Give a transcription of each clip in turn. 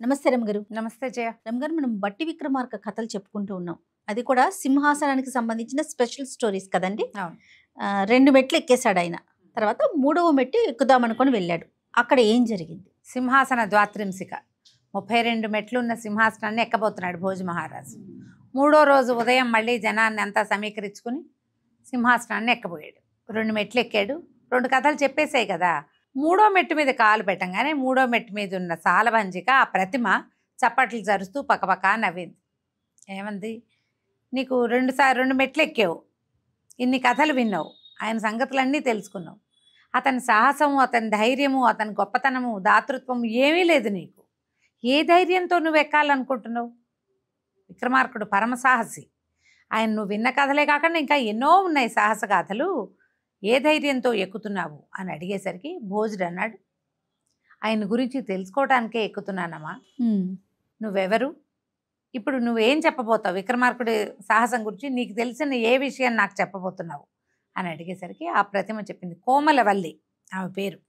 నమస్తే రమగారు. నమస్తే జయ. రమగారు, మనం బట్టి విక్రమార్క కథలు చెప్పుకుంటూ ఉన్నాం. అది కూడా సింహాసనానికి సంబంధించిన స్పెషల్ స్టోరీస్ కదండి. అవును. 2 మెట్లు ఎక్కేశాడు ఆయన. తర్వాత 3వ మెట్టు ఎక్కుదామనుకొని వెళ్ళాడు. అక్కడ ఏం జరిగింది? సింహాసన ద్వాత్రింశిక 32 మెట్లు ఉన్న సింహాసనాన్ని ఎక్కబోతున్నాడు భోజ మహారాజు. 3వ రోజు ఉదయం మళ్ళీ జనాన్ని అంతా సమీకరించుకుని సింహాసనాన్ని ఎక్కబోయాడు. 2 మెట్లు ఎక్కాడు. 2 కథలు చెప్పేశాయి కదా. 3వ మెట్టు మీద కాలు పెట్టంగానే 3వ మెట్టు మీద ఉన్న సాలభంజిక ఆ ప్రతిమ చప్పట్లు జరుస్తూ పక్కపక్క నవ్వింది. ఏమంది? నీకు 2 మెట్లు ఎక్కావు, ఇన్ని కథలు విన్నావు, ఆయన సంగతులన్నీ తెలుసుకున్నావు. అతని సాహసము, అతని ధైర్యము, అతని గొప్పతనము, దాతృత్వం ఏమీ లేదు నీకు. ఏ ధైర్యంతో నువ్వు ఎక్కాలనుకుంటున్నావు? విక్రమార్కుడు పరమ సాహసి. ఆయన నువ్వు విన్న కథలే కాకుండా ఇంకా ఎన్నో ఉన్నాయి సాహస గాథలు. ఏ ధైర్యంతో ఎక్కుతున్నావు అని అడిగేసరికి భోజుడు అన్నాడు, ఆయన గురించి తెలుసుకోవటానికే ఎక్కుతున్నానమ్మా. నువ్వెవరు? ఇప్పుడు నువ్వేం చెప్పబోతావు? విక్రమార్కుడి సాహసం గురించి నీకు తెలిసిన ఏ విషయం నాకు చెప్పబోతున్నావు అని అడిగేసరికి ఆ ప్రతిమ చెప్పింది. కోమలవల్లి ఆమె పేరు.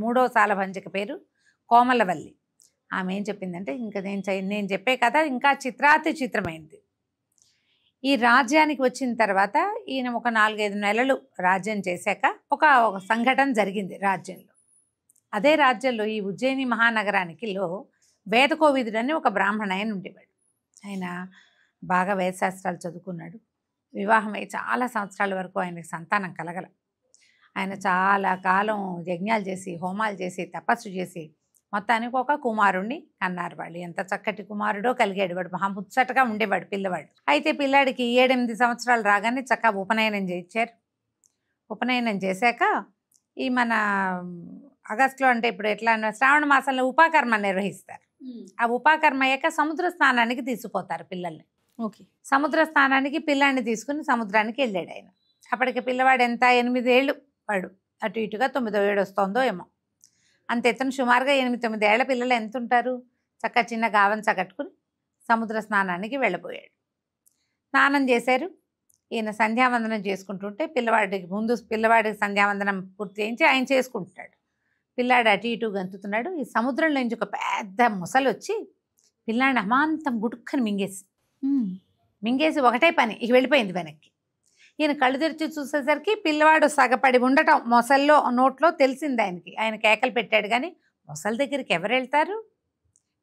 3వ సాలభంజిక పేరు కోమలవల్లి. ఆమె ఏం చెప్పిందంటే, ఇంకా నేను చెప్పే కథ ఇంకా చిత్రాతి చిత్రమైంది. ఈ రాజ్యానికి వచ్చిన తర్వాత ఈయన ఒక 4-5 నెలలు రాజ్యం చేశాక ఒక సంఘటన జరిగింది రాజ్యంలో. అదే రాజ్యంలో ఈ ఉజ్జయిని మహానగరానికిలో వేదకోవిదుడు అని ఒక బ్రాహ్మణ ఆయన ఉండేవాడు. ఆయన బాగా వేదశాస్త్రాలు చదువుకున్నాడు. వివాహమై చాలా సంవత్సరాల వరకు ఆయనకి సంతానం కలగల. ఆయన చాలా కాలం యజ్ఞాలు చేసి, హోమాలు చేసి, తపస్సు చేసి మొత్తానికి ఒక కుమారుణ్ణి కన్నారు. వాళ్ళు ఎంత చక్కటి కుమారుడో కలిగాడు. వాడు మహాముచ్చటగా ఉండేవాడు పిల్లవాడు. అయితే పిల్లాడికి 7-8 సంవత్సరాలు రాగానే చక్కగా ఉపనయనం చేయించారు. ఉపనయనం చేశాక ఈ మన ఆగస్టులో, అంటే ఇప్పుడు ఎట్లా శ్రావణ మాసంలో ఉపాకర్మ నిర్వహిస్తారు. ఆ ఉపాకర్మ అయ్యాక సముద్ర స్నానానికి తీసుకుపోతారు పిల్లల్ని. ఓకే. సముద్ర స్నానానికి పిల్లాడిని తీసుకుని సముద్రానికి వెళ్ళాడు ఆయన. అప్పటికి పిల్లవాడు ఎంత 8 ఏళ్ళు, వాడు అటు ఇటుగా 9వ ఏడు వస్తుందో ఏమో. అంత ఎత్తున సుమారుగా 8-9 ఏళ్ల పిల్లలు ఎంత ఉంటారు? చక్క చిన్న గావంచ కట్టుకుని సముద్ర స్నానానికి వెళ్ళిపోయాడు. స్నానం చేశారు. ఈయన సంధ్యావందనం చేసుకుంటుంటే పిల్లవాడికి సంధ్యావందనం పూర్తి చేయించి ఆయన చేసుకుంటున్నాడు. పిల్లాడు అటు ఇటు గంతుతున్నాడు. ఈ సముద్రంలో నుంచి ఒక పెద్ద మొసలు వచ్చి పిల్లాడిని అమాంతం గుడుక్కని మింగేసి ఒకటే పని ఇక వెళ్ళిపోయింది వెనక్కి. ఈయన కళ్ళు తెరిచి చూసేసరికి పిల్లవాడు సగపడి ఉండటం మొసల్లో నోట్లో తెలిసింది ఆయనకి. ఆయన కేకలు పెట్టాడు కానీ మొసలి దగ్గరికి ఎవరు వెళ్తారు?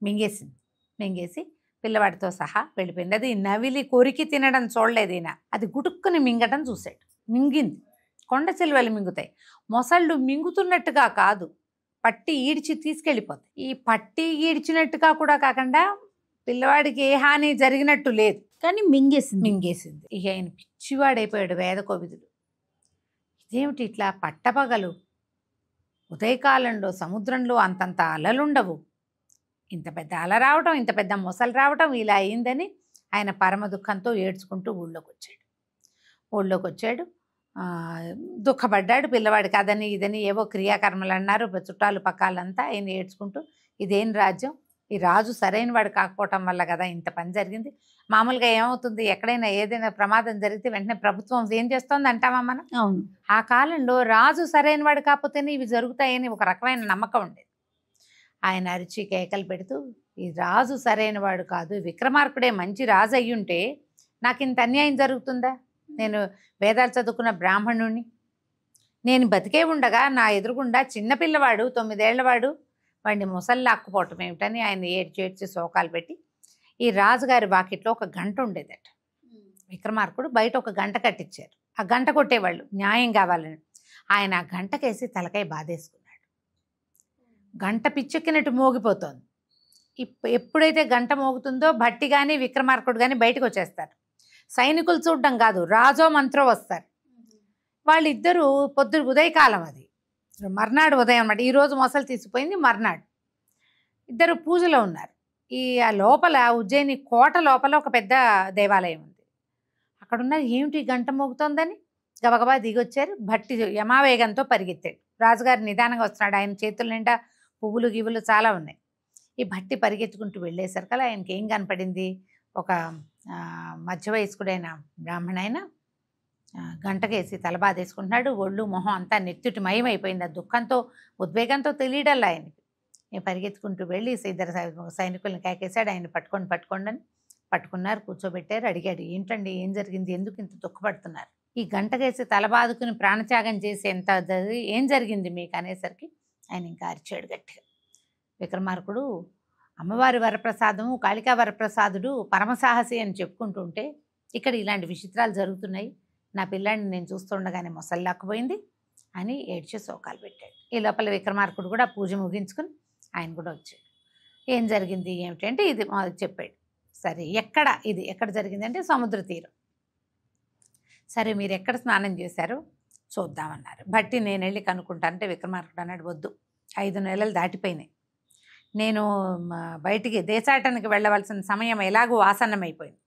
మింగేసి పిల్లవాడితో సహా వెళ్ళిపోయింది. అది నవిలి కొరికి తినడం చూడలేదు ఈయన. అది గుటుక్కుని మింగటం చూశాడు. మింగింది. కొండ చిలువలు మింగుతాయి. మొసళ్ళు మింగుతున్నట్టుగా కాదు, పట్టి ఈడ్చి తీసుకెళ్ళిపోతాయి. ఈ పట్టి ఈడ్చినట్టుగా కూడా కాకుండా పిల్లవాడికి ఏ హాని జరిగినట్టు లేదు, కానీ మింగేసింది. ఇక ఆయన పిచ్చివాడైపోయాడు వేదకోవిదుడు. ఇదేమిటి ఇట్లా పట్టపగలు ఉదయకాలంలో సముద్రంలో అంతంత అలలుండవు, ఇంత పెద్ద అల రావటం, ఇంత పెద్ద మొసలు రావటం ఇలా అయిందని ఆయన పరమ దుఃఖంతో ఏడ్చుకుంటూ ఊళ్ళోకి వచ్చాడు. దుఃఖపడ్డాడు. పిల్లవాడికి అదని ఇదని ఏవో క్రియాకర్మలు అన్నారు. చుట్టాలు పక్కాలంతా ఆయన ఏడ్చుకుంటూ, ఇదేం రాజ్యం, ఈ రాజు సరైన వాడు కాకపోవటం వల్ల కదా ఇంత పని జరిగింది. మామూలుగా ఏమవుతుంది, ఎక్కడైనా ఏదైనా ప్రమాదం జరిగితే వెంటనే ప్రభుత్వం ఏం చేస్తోంది అంటామా మనం? అవును. ఆ కాలంలో రాజు సరైన వాడు కాకపోతేనే ఇవి జరుగుతాయని ఒక రకమైన నమ్మకం ఉండేది. ఆయన అరిచి కేకలు పెడుతూ, ఈ రాజు సరైన వాడు కాదు, విక్రమార్కుడే మంచి రాజు అయ్యుంటే నాకు ఇంత అన్యాయం జరుగుతుందా? నేను వేదాలు చదువుకున్న బ్రాహ్మణుణ్ణి, నేను బతికే ఉండగా నా ఎదురుగుండా చిన్నపిల్లవాడు 9 ఏళ్లవాడు వాడిని మొసలు లాక్కుపోవటం ఏమిటని ఆయన ఏడ్చి శోకాలు పెట్టి, ఈ రాజుగారి వాకిట్లో ఒక గంట ఉండేదట. విక్రమార్కుడు బయట ఒక గంట కట్టించారు. ఆ గంట కొట్టేవాళ్ళు న్యాయం కావాలని. ఆయన ఆ గంటకేసి తలకాయ బాధేసుకున్నాడు. గంట పిచ్చెక్కినట్టు మోగిపోతోంది. ఎప్పుడైతే గంట మోగుతుందో భట్టి కానీ విక్రమార్కుడు కానీ బయటకు వచ్చేస్తారు. సైనికులు చూడడం కాదు, రాజో మంత్రో వస్తారు. వాళ్ళిద్దరూ ఉదయకాలం, అది మర్నాడు ఉదయం అన్నమాట. ఈరోజు మొసలు తీసిపోయింది, మర్నాడు ఇద్దరు పూజలో ఉన్నారు. ఆ లోపల ఉజ్జయిని కోట లోపల ఒక పెద్ద దేవాలయం ఉంది. అక్కడున్న ఏమిటి గంట మోగుతోందని గబగబా దిగొచ్చారు. భట్టి యమావేగంతో పరిగెత్తాడు. రాజుగారు నిదానంగా వస్తున్నాడు. ఆయన చేతుల నిండా పువ్వులు గివ్వులు చాలా ఉన్నాయి. ఈ భట్టి పరిగెత్తుకుంటూ వెళ్ళేసరికల్లా ఆయనకి ఏం కనపడింది? ఒక మధ్య వయస్కుడైన బ్రాహ్మణ ఆయన గంటకేసి తలబాదేసుకుంటున్నాడు. ఒళ్ళు మొహం అంతా నెత్తుటి మయమైపోయింది. ఆ దుఃఖంతో ఉద్వేగంతో తెలియడల్లా ఆయనకి. నేను పరిగెత్తుకుంటూ వెళ్ళి ఇద్దరు సైనికులను కేకేశాడు, ఆయన పట్టుకోండి అని. పట్టుకున్నారు, కూర్చోబెట్టారు. అడిగాడు, ఏంటండి ఏం జరిగింది, ఎందుకు ఇంత దుఃఖపడుతున్నారు, ఈ గంటకేసి తల బాదుకుని ప్రాణత్యాగం చేసేంత ఏం జరిగింది మీకు అనేసరికి ఆయన ఇంకా అరిచాడు గట్టిగా. విక్రమార్కుడు అమ్మవారి వరప్రసాదము, కాళికా వరప్రసాదుడు పరమసాహసి అని చెప్పుకుంటుంటే ఇక్కడ ఇలాంటి విచిత్రాలు జరుగుతున్నాయి, నా పిల్లాడిని నేను చూస్తుండగానే మొసల్లాక్కుపోయింది అని ఏడ్చి శోకాలు పెట్టాడు. ఈ లోపల విక్రమార్కుడు కూడా పూజ ముగించుకుని ఆయన కూడా వచ్చాడు. ఏం జరిగింది ఏమిటంటే ఇది చెప్పాడు. సరే ఎక్కడ జరిగిందంటే సముద్ర తీరం. సరే మీరు ఎక్కడ స్నానం చేశారు చూద్దామన్నారు. బట్టి నేను వెళ్ళి కనుక్కుంటానంటే విక్రమార్కుడు అన్నాడు, వద్దు, 5 నెలలు దాటిపోయినాయి, నేను బయటికి దేశాటనకి వెళ్ళవలసిన సమయం ఎలాగూ ఆసన్నమైపోయింది,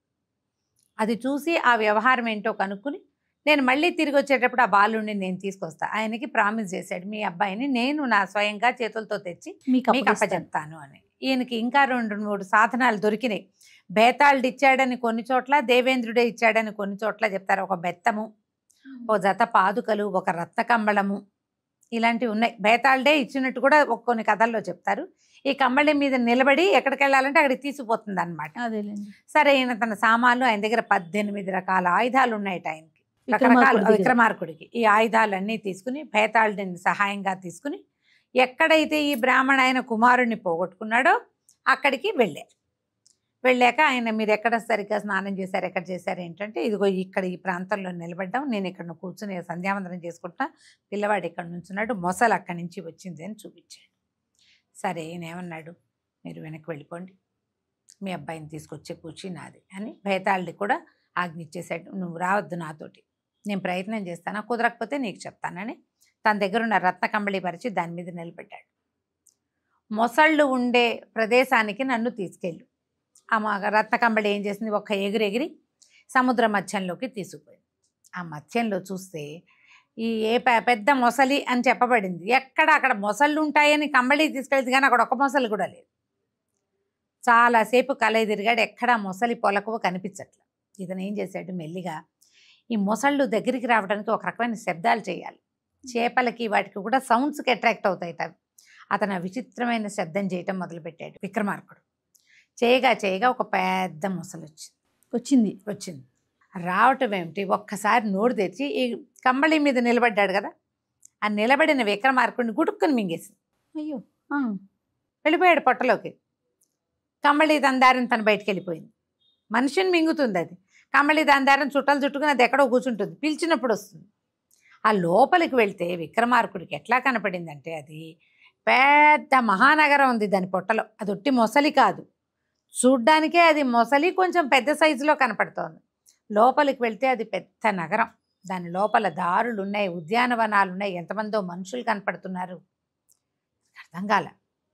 అది చూసి ఆ వ్యవహారం ఏంటో కనుక్కుని నేను మళ్ళీ తిరిగి వచ్చేటప్పుడు ఆ బాలుడిని నేను తీసుకొస్తా. ఆయనకి ప్రామిస్ చేశాడు, మీ అబ్బాయిని నేను నా స్వయంగా చేతులతో తెచ్చి మీకు అప్పచెప్తాను అని. ఈయనకి ఇంకా 2-3 సాధనాలు దొరికినాయి. బేతాళుడు ఇచ్చాడని కొన్ని చోట్ల, దేవేంద్రుడే ఇచ్చాడని కొన్ని చోట్ల చెప్తారు. ఒక బెత్తము, ఒక జత పాదుకలు, ఒక రత్నకంబళము, ఇలాంటివి ఉన్నాయి. బేతాళుడే ఇచ్చినట్టు కూడా కొన్ని కథల్లో చెప్తారు. ఈ కంబళి మీద నిలబడి ఎక్కడికి వెళ్ళాలంటే అక్కడికి తీసుకుపోతుంది అనమాట. సరే, ఈయన తన సామాన్లు, ఆయన దగ్గర 18 రకాల ఆయుధాలు ఉన్నాయి ఆయనకి, రకరకాల విక్రమార్కుడికి. ఈ ఆయుధాలన్నీ తీసుకుని బేతాళుడిని సహాయంగా తీసుకుని ఎక్కడైతే ఈ బ్రాహ్మణ ఆయన కుమారుడిని పోగొట్టుకున్నాడో అక్కడికి వెళ్ళాక ఆయన, మీరు ఎక్కడ సరిగ్గా స్నానం చేశారు, ఎక్కడ చేశారు ఏంటంటే, ఇదిగో ఇక్కడ ఈ ప్రాంతంలో నిలబడ్డాం, నేను ఇక్కడ కూర్చుని సంధ్యావందనం చేసుకుంటా, పిల్లవాడు ఇక్కడ నుంచున్నాడు, మొసలు అక్కడి నుంచి వచ్చింది అని చూపించాడు. సరే, ఏమన్నాడు, మీరు వెనక్కి వెళ్ళిపోండి, మీ అబ్బాయిని తీసుకొచ్చే పూచి నాది అని బేతాళుడి కూడా ఆజ్ఞ ఇచ్చేసాడు. నువ్వు రావద్దు నాతోటి, నేను ప్రయత్నం చేస్తాను, కుదరకపోతే నీకు చెప్తానని తన దగ్గర ఉన్న రత్నకంబళి పరిచి దాని మీద నిలబెట్టాడు. మొసళ్ళు ఉండే ప్రదేశానికి నన్ను తీసుకెళ్ళు. ఆ రత్నకంబళి ఏం చేసింది, ఒక్క ఎగిరి సముద్ర మధ్యంలోకి తీసుకుపోయింది. ఆ మధ్యంలో చూస్తే ఈ పెద్ద మొసలి అని చెప్పబడింది. అక్కడ మొసళ్ళు ఉంటాయని కంబళి తీసుకెళ్తే కానీ అక్కడ ఒక మొసలి కూడా లేదు. చాలాసేపు కలయి తిరిగాడు, ఎక్కడా మొసలి పొలకువ కనిపించట్లేదు. ఇతను ఏం చేశాడు, మెల్లిగా ఈ మొసళ్ళు దగ్గరికి రావడానికి ఒక రకమైన శబ్దాలు చేయాలి, చేపలకి వాటికి కూడా సౌండ్స్కి అట్రాక్ట్ అవుతాయి. అతను విచిత్రమైన శబ్దం చేయటం మొదలుపెట్టాడు విక్రమార్కుడు. చేయగా ఒక పెద్ద మొసలు వచ్చింది. రావటం ఏమిటి, ఒక్కసారి నోరు తెరిచి ఈ కంబళి మీద నిలబడ్డాడు కదా, ఆ నిలబడిన విక్రమార్కుడిని గుడుక్కుని మింగేసింది. అయ్యో, వెళ్ళిపోయాడు పొట్టలోకి. కంబళి దందారం తను బయటికి వెళ్ళిపోయింది. మనిషిని మింగుతుంది అది. కంబళి దందారం చుట్టలు చుట్టుకుని అది ఎక్కడో కూర్చుంటుంది, పిలిచినప్పుడు వస్తుంది. ఆ లోపలికి వెళ్తే విక్రమార్కుడికి ఎట్లా కనపడిందంటే, అది పెద్ద మహానగరం ఉంది దాని పొట్టలో. అది ఒట్టి మొసలి కాదు, చూడ్డానికే అది మొసలి కొంచెం పెద్ద సైజులో కనపడుతోంది. లోపలికి వెళ్తే అది పెద్ద నగరం, దాని లోపల దారులు ఉన్నాయి, ఉద్యానవనాలు ఉన్నాయి, ఎంతమందో మనుషులు కనపడుతున్నారు. అర్థం కాల.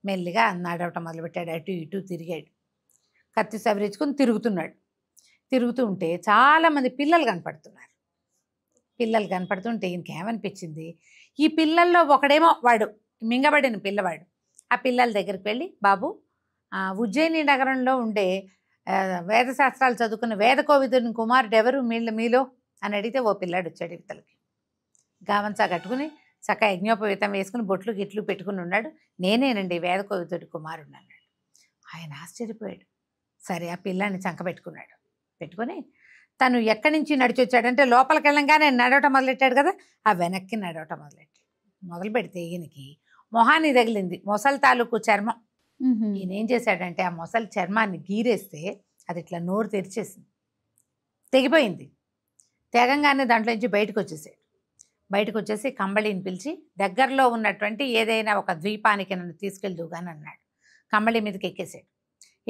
మెల్లిగా నడవటం మొదలుపెట్టాడు, అటు ఇటు తిరిగాడు, కత్తి సవరించుకుని తిరుగుతూ ఉంటే చాలామంది పిల్లలు కనపడుతుంటే ఈయనకేమనిపించింది, ఈ పిల్లల్లో ఒకడేమో వాడు మింగబడిన పిల్లవాడు. ఆ పిల్లల దగ్గరికి వెళ్ళి, బాబు, ఉజ్జయిని నగరంలో ఉండే వేదశాస్త్రాలు చదువుకున్న వేదకోవిదుని కుమారుడు ఎవరు మీలో అని అడిగితే ఓ పిల్లాడు వచ్చాడు. ఇవతలకి గావంచా కట్టుకుని చక్క యజ్ఞోపవీతం వేసుకుని బొట్లు గిట్లు పెట్టుకుని ఉన్నాడు. నేనేనండి వేదకోవిదుడి కుమారుడు అన్నాడు. ఆయన ఆశ్చర్యపోయాడు. సరే, ఆ పిల్లాన్ని చంక పెట్టుకొని తను ఎక్కడి నుంచి నడిచి వచ్చాడంటే, లోపలికి వెళ్ళంగానే నడవటం మొదలెట్టాడు కదా, ఆ వెనక్కి నడవటం మొదలు పెడితే ఈయనకి మొహాన్ని తగిలింది మొసలి తాలూకు చర్మం. ఈయన ఏం చేశాడంటే, ఆ మొసలి చర్మాన్ని గీరేస్తే అది ఇట్లా నోరు తెరిచేసింది, తెగిపోయింది. తెగంగానే దాంట్లో నుంచి బయటకు వచ్చేసి కంబళిని పిలిచి, దగ్గరలో ఉన్నటువంటి ఏదైనా ఒక ద్వీపానికి నన్ను తీసుకెళ్దుగాని అన్నాడు. కంబళి మీదకి ఎక్కేసాడు.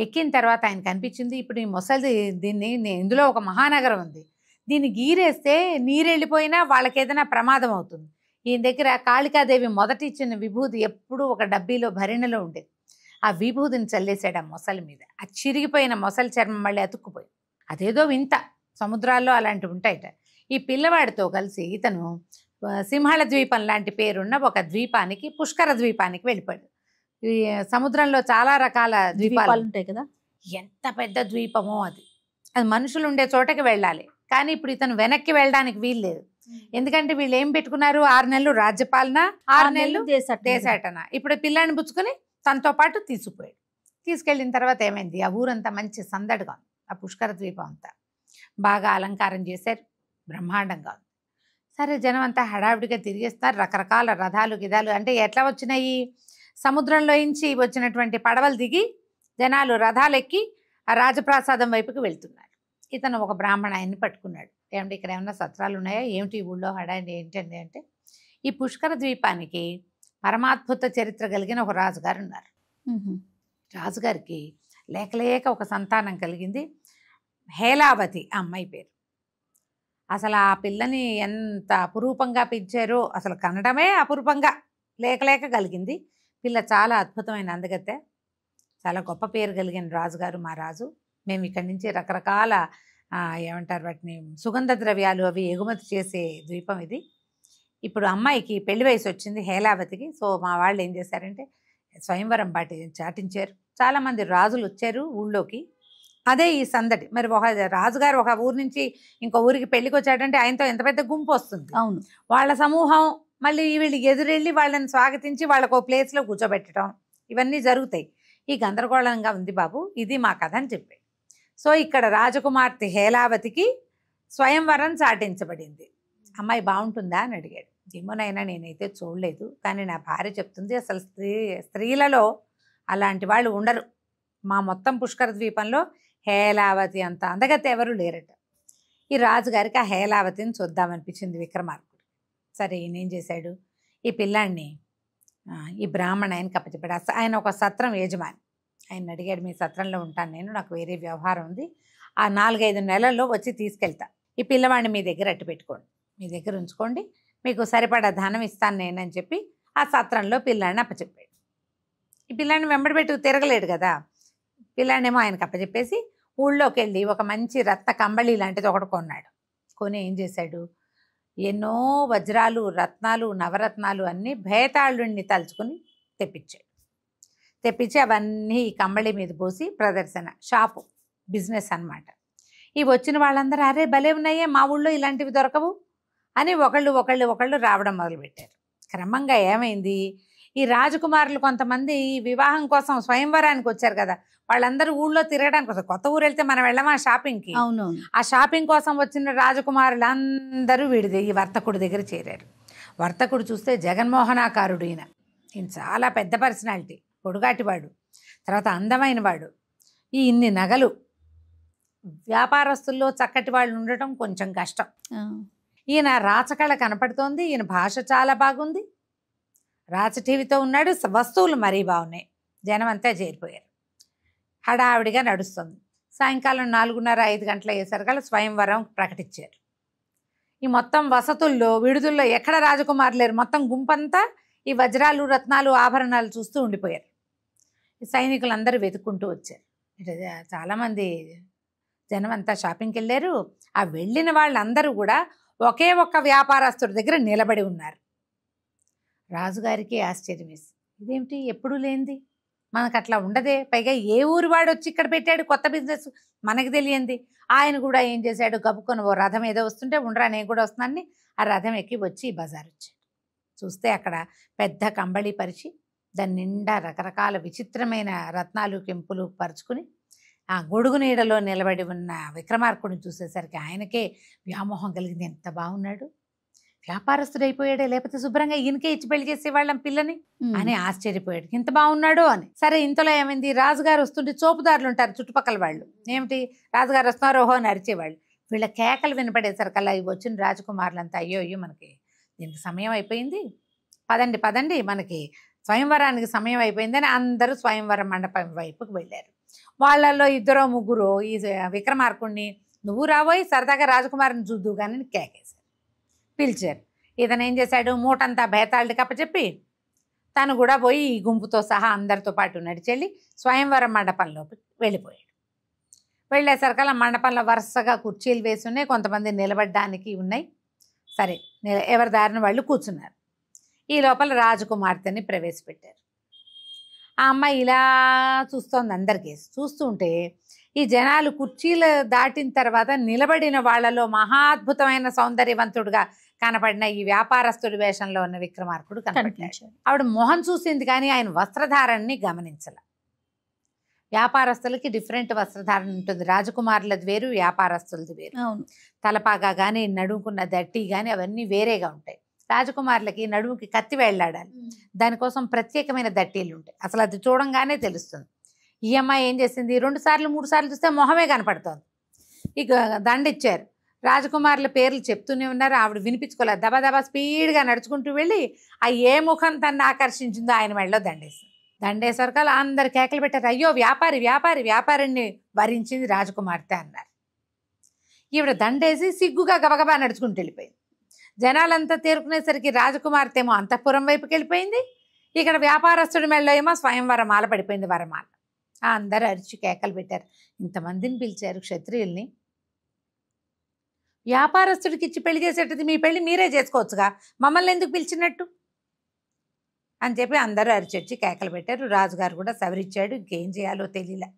ఎక్కిన తర్వాత ఆయనకు అనిపించింది, ఇప్పుడు ఈ మొసలి ఇందులో ఒక మహానగరం ఉంది, దీన్ని గీరేస్తే నీరు వెళ్ళిపోయినా వాళ్ళకి ఏదైనా ప్రమాదం అవుతుంది. ఈయన దగ్గర కాళికాదేవి మొదటి ఇచ్చిన విభూది ఎప్పుడూ ఒక డబ్బీలో భరిణలో ఉండేది. ఆ విభూదిని చల్లేశాడు ఆ మొసలి మీద. ఆ చిరిగిపోయిన మొసలి చర్మం మళ్ళీ అతుక్కుపోయి. అదేదో వింత, సముద్రాల్లో అలాంటివి ఉంటాయట. ఈ పిల్లవాడితో కలిసి ఇతను సింహళ ద్వీపం లాంటి పేరున్న ఒక ద్వీపానికి, పుష్కర ద్వీపానికి వెళ్ళిపోయాడు. ఈ సముద్రంలో చాలా రకాల ద్వీపాలు ఉంటాయి కదా, ఎంత పెద్ద ద్వీపమో అది మనుషులు ఉండే చోటకి వెళ్ళాలి. కానీ ఇప్పుడు ఇతను వెనక్కి వెళ్ళడానికి వీల్లేదు. ఎందుకంటే వీళ్ళు ఏం పెట్టుకున్నారు, 6 నెలలు రాజ్యపాలన, 6 నెలలు దేశాటన. ఇప్పుడు పిల్లాన్ని పుచ్చుకొని తనతో పాటు తీసుకుపోయాడు. తీసుకెళ్ళిన తర్వాత ఏమైంది, ఆ ఊరంతా మంచి సందడిగా ఉంది. ఆ పుష్కర ద్వీపం అంతా బాగా అలంకారం చేశారు, బ్రహ్మాండంగా ఉంది. సరే జనం అంతా హడావిడిగా తిరిగేస్తారు. రకరకాల రథాలు గిదాలు అంటే ఎట్లా వచ్చినాయి, సముద్రంలోంచి వచ్చినటువంటి పడవలు దిగి జనాలు రథాలు ఎక్కి ఆ రాజప్రాసాదం వైపుకి వెళ్తున్నారు. ఇతను ఒక బ్రాహ్మణ ఆయన్ని పట్టుకున్నాడు. ఏమంటే ఇక్కడ ఏమన్నా సత్రాలు ఉన్నాయా ఏమిటి, ఈ ఊళ్ళో హడావిడి ఏంటండి అంటే, ఈ పుష్కర ద్వీపానికి పరమాద్భుత చరిత్ర కలిగిన ఒక రాజుగారు ఉన్నారు. రాజుగారికి లేక ఒక సంతానం కలిగింది. హేలావతి ఆ అమ్మాయి పేరు. అసలు ఆ పిల్లని ఎంత అపురూపంగా పెంచారో, అసలు కనడమే అపురూపంగా లేక కలిగింది పిల్ల. చాలా అద్భుతమైన అందగత్తె, చాలా గొప్ప పేరు కలిగిన రాజుగారు మా రాజు. మేము ఇక్కడి నుంచి రకరకాల ఏమంటారు వాటిని, సుగంధ ద్రవ్యాలు అవి ఎగుమతి చేసే ద్వీపం ఇది. ఇప్పుడు అమ్మాయికి పెళ్లి వయసు వచ్చింది హేలావతికి. సో మా వాళ్ళు ఏం చేశారంటే స్వయంవరం చాటించారు. చాలామంది రాజులు వచ్చారు ఊళ్ళోకి. అదే ఈ సందడి. మరి ఒక రాజుగారు ఒక ఊరు నుంచి ఇంకో ఊరికి పెళ్లికి వచ్చాడంటే ఆయనతో ఎంత పెద్ద గుంపు వస్తుంది. అవును. వాళ్ళ సమూహం మళ్ళీ వీళ్ళు ఎదురెళ్ళి వాళ్ళని స్వాగతించి వాళ్ళకు ప్లేస్లో కూర్చోబెట్టడం ఇవన్నీ జరుగుతాయి. ఈ గందరగోళంగా ఉంది బాబు, ఇది మా కథ అని చెప్పాడు. సో ఇక్కడ రాజకుమార్తె హేలావతికి స్వయంవరం చాటించబడింది. అమ్మాయి బాగుంటుందా అని అడిగాడు. ఏమోనైనా నేనైతే చూడలేదు, కానీ నా భార్య చెప్తుంది అసలు స్త్రీలలో అలాంటి వాళ్ళు ఉండరు. మా మొత్తం పుష్కర ద్వీపంలో హేలావతి అంత అందగతే ఎవరు లేరట. ఈ రాజుగారికి ఆ హేలావతిని చూద్దామనిపించింది విక్రమార్కుడు. సరే ఈయన ఏం చేశాడు, ఈ పిల్లాన్ని ఈ బ్రాహ్మణ ఆయనకి అప్పచెప్పాడు. ఆయన ఒక సత్రం యజమాని. ఆయన అడిగాడు, మీ సత్రంలో ఉంటాను నేను, నాకు వేరే వ్యవహారం ఉంది, ఆ 4-5 నెలల్లో వచ్చి తీసుకెళ్తా. ఈ పిల్లవాడిని మీ దగ్గర అట్టు పెట్టుకోండి, మీ దగ్గర ఉంచుకోండి, మీకు సరిపడా ధనం ఇస్తాను నేనని చెప్పి ఆ సత్రంలో పిల్లాడిని అప్పచెప్పాడు. ఈ పిల్లాడిని వెంబడి పెట్టి తిరగలేడు కదా. పిల్లాడినేమో ఆయనకు అప్పచెప్పేసి ఊళ్ళోకి వెళ్ళి ఒక మంచి రత్న కంబళి లాంటిది ఒకటి కొన్నాడు. కొని ఏం చేశాడు, ఎన్నో వజ్రాలు, రత్నాలు, నవరత్నాలు అన్నీ భేతాళుణ్ణి తలుచుకుని తెప్పించి అవన్నీ ఈ కంబళి మీద పోసి ప్రదర్శన, షాపు, బిజినెస్ అన్నమాట. ఇవి వచ్చిన వాళ్ళందరూ అరే భలే ఉన్నాయే, మా ఊళ్ళో ఇలాంటివి దొరకవు అని ఒకళ్ళు రావడం మొదలుపెట్టారు. క్రమంగా ఏమైంది, ఈ రాజకుమారులు కొంతమంది వివాహం కోసం స్వయంవరానికి వచ్చారు కదా, వాళ్ళందరూ ఊళ్ళో తిరగడానికి వస్తారు. కొత్త ఊరు వెళ్తే మనం వెళ్ళామా షాపింగ్కి, ఆ షాపింగ్ కోసం వచ్చిన రాజకుమారులు అందరూ ఈ వర్తకుడి దగ్గర చేరారు. వర్తకుడు చూస్తే జగన్మోహనాకారుడు. ఈయన చాలా పెద్ద పర్సనాలిటీ, పొడుగాటివాడు, తర్వాత అందమైన వాడు, ఇన్ని నగలు. వ్యాపారస్తుల్లో చక్కటి వాళ్ళు ఉండటం కొంచెం కష్టం. ఈయన రాచకళ కనపడుతోంది, ఈయన భాష చాలా బాగుంది, రాచటీవితో ఉన్నాడు, వస్తువులు మరీ బాగున్నాయి. జనం అంతా చేరిపోయారు, హడావిడిగా నడుస్తుంది. సాయంకాలం 4:30-5 గంటల అయ్యేసరికల్లా స్వయంవరం ప్రకటించారు. ఈ మొత్తం వసతుల్లో విడుదల్లో ఎక్కడ రాజకుమారు లేరు. మొత్తం గుంపంతా ఈ వజ్రాలు, రత్నాలు, ఆభరణాలు చూస్తూ ఉండిపోయారు. ఈ సైనికులందరూ వెతుక్కుంటూ వచ్చారు. చాలామంది జనం అంతా షాపింగ్కి వెళ్ళారు. ఆ వెళ్ళిన వాళ్ళందరూ కూడా ఒకే ఒక్క వ్యాపారస్తుడి దగ్గర నిలబడి ఉన్నారు. రాజుగారికి ఆశ్చర్యం వేసి, ఇదేమిటి ఎప్పుడూ లేనిది, మనకు అట్లా ఉండదే, పైగా ఏ ఊరు వాడు వచ్చి ఇక్కడ పెట్టాడు కొత్త బిజినెస్, మనకు తెలియంది. ఆయన కూడా ఏం చేశాడు, గబుకొని ఓ రథం ఏదో వస్తుంటే ఉండరా నేను కూడా వస్తున్నాను, ఆ రథం ఎక్కి వచ్చి బజార్ వచ్చాడు. చూస్తే అక్కడ పెద్ద కంబళి పరిచి దాని నిండా రకరకాల విచిత్రమైన రత్నాలు, కెంపులు పరుచుకుని ఆ గొడుగు నీడలో నిలబడి ఉన్న విక్రమార్కుడిని చూసేసరికి ఆయనకే వ్యామోహం కలిగింది. ఎంత బాగున్నాడు, వ్యాపారస్తుడైపోయాడే, లేకపోతే శుభ్రంగా ఈయనకే ఇచ్చి పెళ్లి చేసేవాళ్ళం పిల్లని అని ఆశ్చర్యపోయాడు. ఇంత బాగున్నాడు అని. సరే ఇంతలో ఏమైంది, రాజుగారు వస్తుంటే చోపుదారులు ఉంటారు చుట్టుపక్కల వాళ్ళు, ఏమిటి రాజుగారు వస్తున్నారు ఓహో అని అరిచేవాళ్ళు. వీళ్ళ కేకలు వినపడేసరికల్లా ఇవి వచ్చిన రాజకుమారులంతా అయ్యో మనకి దీనికి సమయం అయిపోయింది, పదండి మనకి స్వయంవరానికి సమయం అయిపోయిందని అందరూ స్వయంవరం మండపం వైపుకి వెళ్ళారు. వాళ్ళల్లో 2-3 ఈ విక్రమార్కుడిని నువ్వు రాబోయి సరదాగా రాజకుమారిని చూద్దు కానీ కేకేశారు, పిలిచారు. ఇతను ఏం చేశాడు, మూటంతా భేతాళుడికి అప్పచెప్పి తను కూడా పోయి ఈ గుంపుతో సహా అందరితో పాటు నడిచెళ్ళి స్వయంవరం మండపంలోకి వెళ్ళిపోయాడు. వెళ్ళేసరికల్లా మండపంలో వరుసగా కుర్చీలు వేసి ఉన్నాయి, కొంతమంది నిలబడడానికి ఉన్నాయి. సరే ఎవరి దారిని వాళ్ళు కూర్చున్నారు. ఈ లోపల రాజకుమార్తెని ప్రవేశపెట్టారు. ఆ అమ్మాయి ఇలా చూస్తోంది అందరికీ. చూస్తూ ఉంటే ఈ జనాలు కుర్చీలు దాటిన తర్వాత నిలబడిన వాళ్ళలో మహాద్భుతమైన సౌందర్యవంతుడుగా కనపడిన ఈ వ్యాపారస్తుడి వేషంలో ఉన్న విక్రమార్కుడు కనపడ్డాడు. కనిపించాడు. ఆవిడ మొహం చూసింది కానీ ఆయన వస్త్రధారణని గమనించాల. వ్యాపారస్తులకి డిఫరెంట్ వస్త్రధారణ ఉంటుంది. రాజకుమారులది వేరు, వ్యాపారస్తులది వేరు. అవును. తలపాగా కానీ నడుముకున్న దట్టి కానీ అవన్నీ వేరేగా ఉంటాయి. రాజకుమారులకి నడుముకి కత్తి వేళ్లాడాలి, దానికోసం ప్రత్యేకమైన దట్టీలు ఉంటాయి. అసలు అది చూడంగానే తెలుస్తుంది. ఈ అమ్మాయి ఏం చేసింది, 2 సార్లు 3 సార్లు చూస్తే మొహమే కనపడుతోంది. ఇక దండ ఇచ్చారు, రాజకుమారుల పేర్లు చెప్తూనే ఉన్నారు. ఆవిడ వినిపించుకోలేదు, దబా స్పీడ్గా నడుచుకుంటూ వెళ్ళి ఆ ఏ ముఖం తన్ని ఆకర్షించిందో ఆయన మెడలో దండేసింది. దండేసరికల్ అందరు కేకలు పెట్టారు, అయ్యో వ్యాపారి వ్యాపారి వ్యాపారిని వరించింది రాజకుమార్తె అన్నారు. ఈవిడ దండేసి సిగ్గుగా గబగబా నడుచుకుంటూ వెళ్ళిపోయింది. జనాలంతా తేరుకునేసరికి రాజకుమార్తె ఏమో అంతఃపురం వైపుకి వెళ్ళిపోయింది. ఇక్కడ వ్యాపారస్తుడి మెడలో ఏమో స్వయంవరమాల పడిపోయింది, వరమాల. అందరూ అరిచి కేకలు పెట్టారు, ఇంతమందిని పిలిచారు క్షత్రియుల్ని, వ్యాపారస్తుడికి ఇచ్చి పెళ్లి చేసేటది మీ పెళ్లి మీరే చేసుకోవచ్చుగా, మమ్మల్ని ఎందుకు పిలిచినట్టు అని చెప్పి అందరూ అరిచొచ్చి కేకలు పెట్టారు. రాజుగారు కూడా సవరించాడు, ఇంకేం చేయాలో తెలియలే.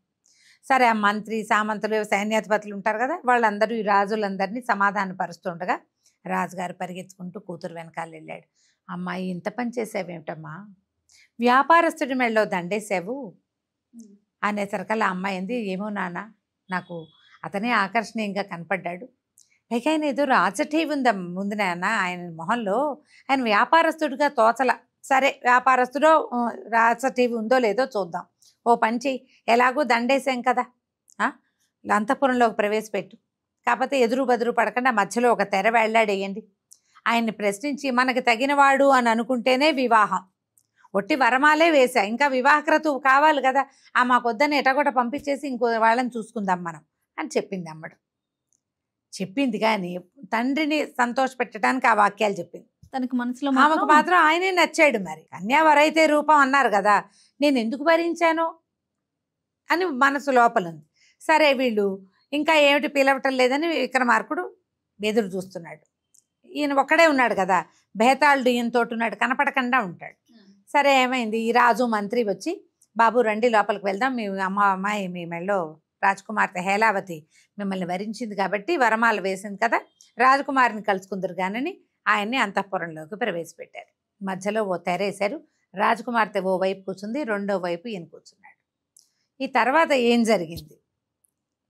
సరే, ఆ మంత్రి సామంతులు సైన్యాధిపతులు ఉంటారు కదా, వాళ్ళందరూ ఈ రాజులందరినీ సమాధానపరుస్తుండగా రాజుగారు పరిగెత్తుకుంటూ కూతురు వెనకాల వెళ్ళాడు. అమ్మాయి ఇంత పని చేసావేమిటమ్మా, వ్యాపారస్తుడి మెడలో దండేసావు అనేసరికల్లా అమ్మాయి అంది, ఏమో నాన్న, నాకు అతనే ఆకర్షణీయంగా కనపడ్డాడు, పైగా ఆయన ఏదో రాజఠీవి ఉంది నాన్న ఆయన మొహంలో, ఆయన వ్యాపారస్తుడిగా తోచల. సరే, వ్యాపారస్తుడో రాజఠీవి ఉందో లేదో చూద్దాం, ఓ పంచి ఎలాగో దండేసాం కదా, అంతఃపురంలోకి ప్రవేశపెట్టు, కాకపోతే ఎదురు బదురు పడకుండా మధ్యలో ఒక తెర వేళ్లాడేయండి, ఆయన్ని ప్రశ్నించి మనకి తగినవాడు అని అనుకుంటేనే వివాహం, ఒట్టి వరమాలే వేసా, ఇంకా వివాహక్రతువు కావాలి కదా, మాకొద్దని ఎటగొట పంపించేసి ఇంకో వాళ్ళని చూసుకుందాం మనం అని చెప్పింది అమ్మడు. చెప్పింది కానీ తండ్రిని సంతోషపెట్టడానికి ఆ వాక్యాలు చెప్పింది. తనకు మనసులో ఆమెకు మాత్రం ఆయనే నచ్చాడు. మరి కన్యావరైతే రూపం అన్నారు కదా, నేను ఎందుకు భరించాను అని మనసు లోపల ఉంది. సరే, వీళ్ళు ఇంకా ఏమిటి పిలవటం లేదని విక్రమార్కుడు ఎదురు చూస్తున్నాడు. ఈయన ఒక్కడే ఉన్నాడు కదా, బేతాళుడు ఈయనతో ఉన్నాడు, కనపడకుండా ఉంటాడు. సరే, ఏమైంది, ఈ రాజు మంత్రి వచ్చి, బాబు రండి లోపలికి వెళ్దాం, మీ అమ్మాయి మీ మెళ్ళో రాజకుమార్తె హేలావతి మిమ్మల్ని వరించింది కాబట్టి వరమాల వేసింది కదా, రాజకుమారిని కలుసుకుందరు కానని ఆయన్ని అంతఃపురంలోకి ప్రవేశపెట్టారు. మధ్యలో ఓ తెరేశారు, రాజకుమార్తె ఓ వైపు కూర్చుంది, రెండో వైపు ఈయన కూర్చున్నాడు. ఈ తర్వాత ఏం జరిగింది,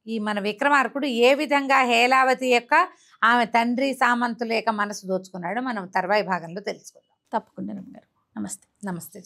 ఈ మన విక్రమార్కుడు ఏ విధంగా హేలావతి యొక్క ఆమె తండ్రి సామంతుల యొక్క మనసు దోచుకున్నాడో మనం తర్వాయి భాగంలో తెలుసుకుందాం. తప్పకుండా. నమస్తే. నమస్తే.